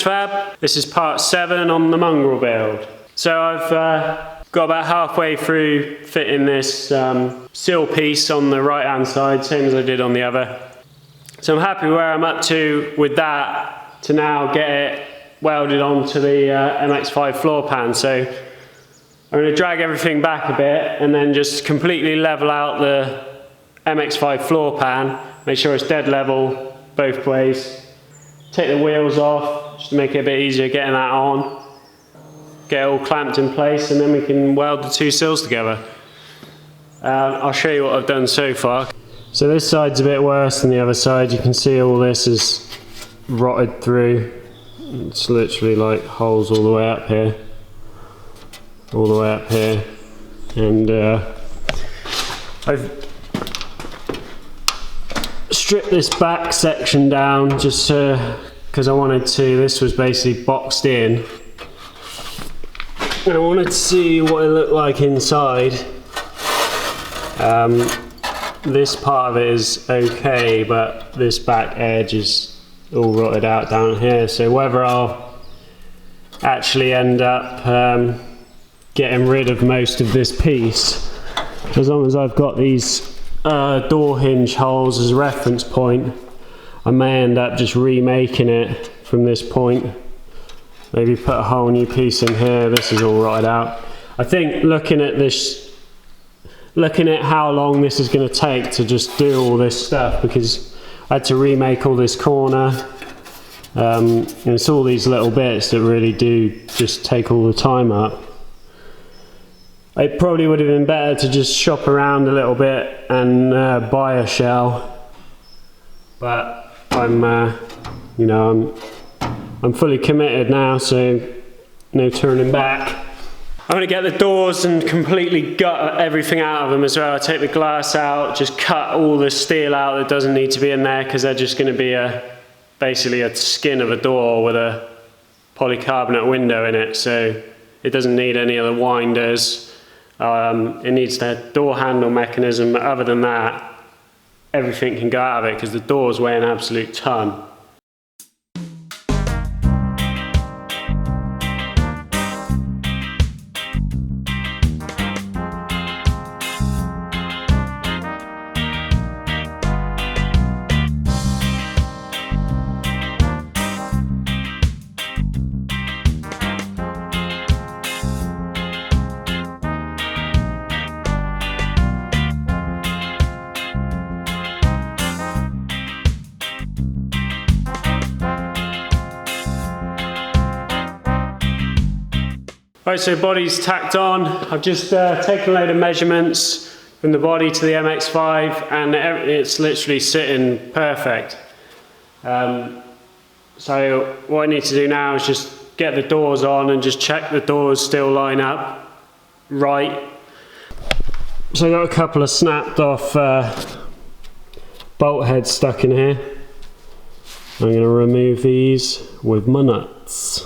Urchfab. This is part 7 on the Mongrel build. So I've got about halfway through fitting this sill piece on the right hand side, same as I did on the other. So I'm happy where I'm up to with that, to now get it welded onto the MX5 floor pan. So I'm going to drag everything back a bit and then just completely level out the MX5 floor pan, make sure it's dead level both ways. Take the wheels off just to make it a bit easier getting that on. Get it all clamped in place and then we can weld the two sills together. I'll show you what I've done so far. So this side's a bit worse than the other side. You can see all this is rotted through. It's literally like holes all the way up here. All the way up here. And I've stripped this back section down just because I wanted to, this was basically boxed in. And I wanted to see what it looked like inside. This part of it is okay, but this back edge is all rotted out down here. So whether I'll actually end up getting rid of most of this piece, as long as I've got these door hinge holes as a reference point, I may end up just remaking it from this point. Maybe put a whole new piece in here. This is all rotted out. I think looking at how long this is going to take to just do all this stuff, because I had to remake all this corner, and it's all these little bits that really do just take all the time up. It probably would have been better to just shop around a little bit and buy a shell, but I'm fully committed now, so no turning back. I'm going to get the doors and completely gut everything out of them as well. Take the glass out, just cut all the steel out that doesn't need to be in there, because they're just going to be basically a skin of a door with a polycarbonate window in it, so it doesn't need any of the winders. It needs the door handle mechanism, but other than that, everything can go out of it because the doors weigh an absolute ton. Right, so body's tacked on. I've just taken a load of measurements from the body to the MX5 and it's literally sitting perfect. So what I need to do now is just get the doors on and just check the doors still line up right. So I got a couple of snapped off bolt heads stuck in here. I'm going to remove these with my nuts.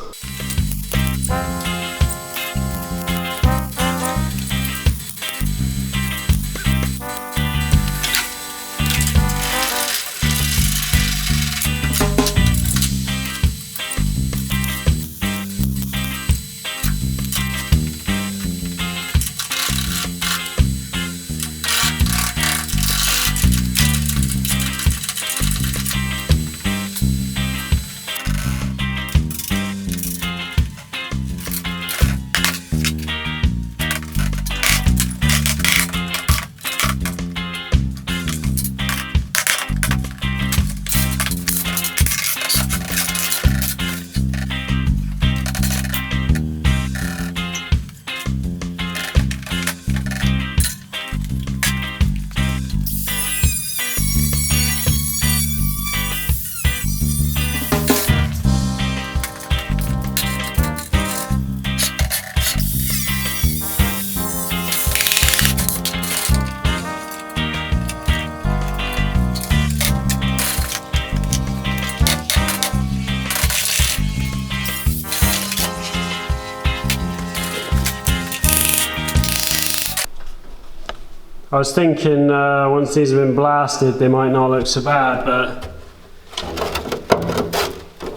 I was thinking once these have been blasted they might not look so bad, but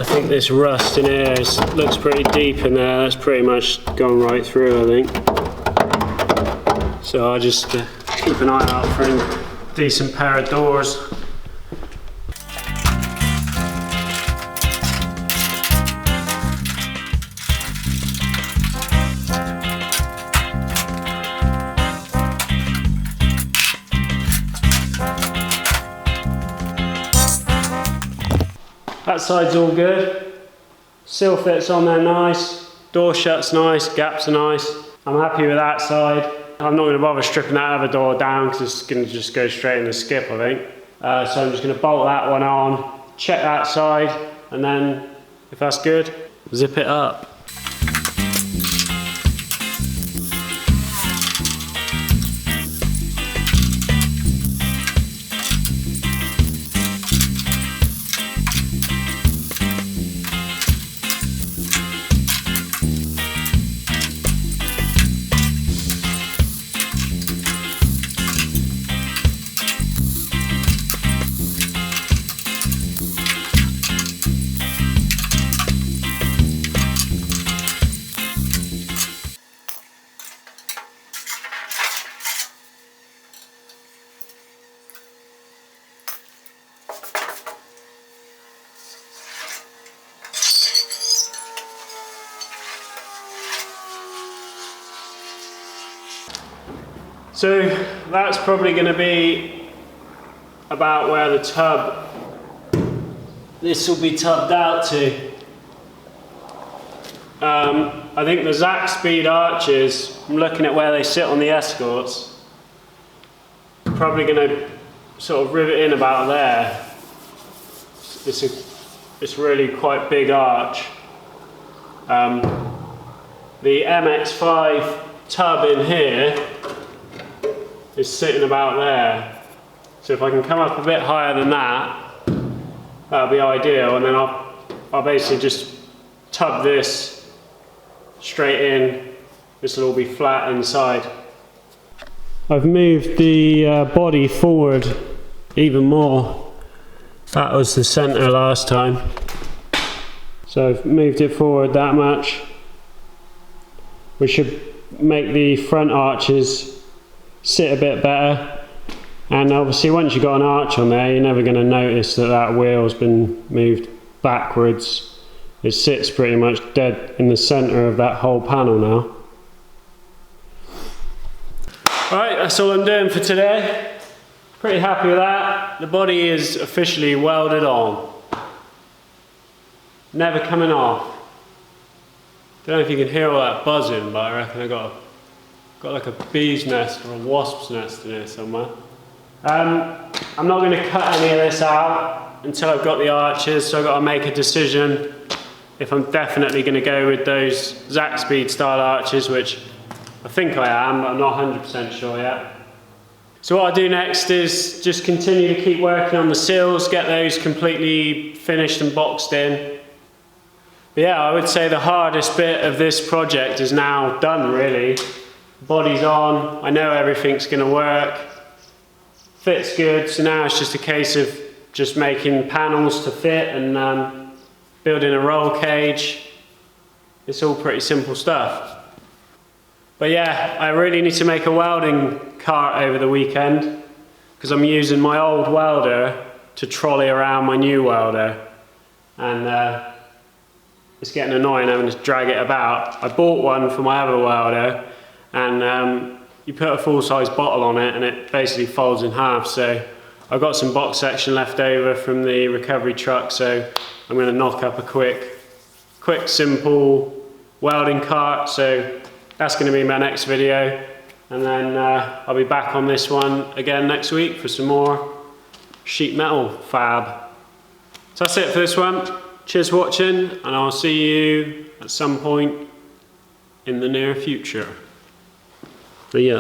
I think this rust in here looks pretty deep in there. That's pretty much gone right through, I think. So I'll just keep an eye out for a decent pair of doors. That side's all good. Sill fits on there nice. Door shut's nice, gaps are nice. I'm happy with that side. I'm not going to bother stripping that other door down because it's going to just go straight in the skip, I think. So I'm just going to bolt that one on, check that side, and then if that's good, zip it up. So that's probably going to be about where the tub, this will be tubbed out to. I think the Zac speed arches, I'm looking at where they sit on the escorts, probably going to sort of rivet in about there. It's really quite big arch. The MX5 tub in here is sitting about there. So if I can come up a bit higher than that, that'll be ideal, and then I'll basically just tub this straight in. This will all be flat inside. I've moved the body forward even more. That was the center last time. So I've moved it forward that much, which should make the front arches sit a bit better. And obviously once you've got an arch on there, you're never going to notice that that wheel's been moved backwards. It sits pretty much dead in the center of that whole panel now. Alright, that's all I'm doing for today. Pretty happy with that. The body is officially welded on. Never coming off. Don't know if you can hear all that buzzing, but I reckon I got like a bee's nest or a wasp's nest in here somewhere. I'm not going to cut any of this out until I've got the arches, so I've got to make a decision if I'm definitely going to go with those Zac speed style arches, which I think I am, but I'm not 100% sure yet. So what I'll do next is just continue to keep working on the sills, get those completely finished and boxed in. But yeah, I would say the hardest bit of this project is now done, really. Body's on, I know everything's going to work, fits good, so now it's just a case of just making panels to fit and building a roll cage. It's all pretty simple stuff. But yeah, I really need to make a welding cart over the weekend because I'm using my old welder to trolley around my new welder, and it's getting annoying having to drag it about. I bought one for my other welder, and you put a full-size bottle on it and it basically folds in half. So I've got some box section left over from the recovery truck, so I'm going to knock up a quick simple welding cart. So that's going to be my next video, and then I'll be back on this one again next week for some more sheet metal fab. So that's it for this one. Cheers for watching, and I'll see you at some point in the near future. But yeah.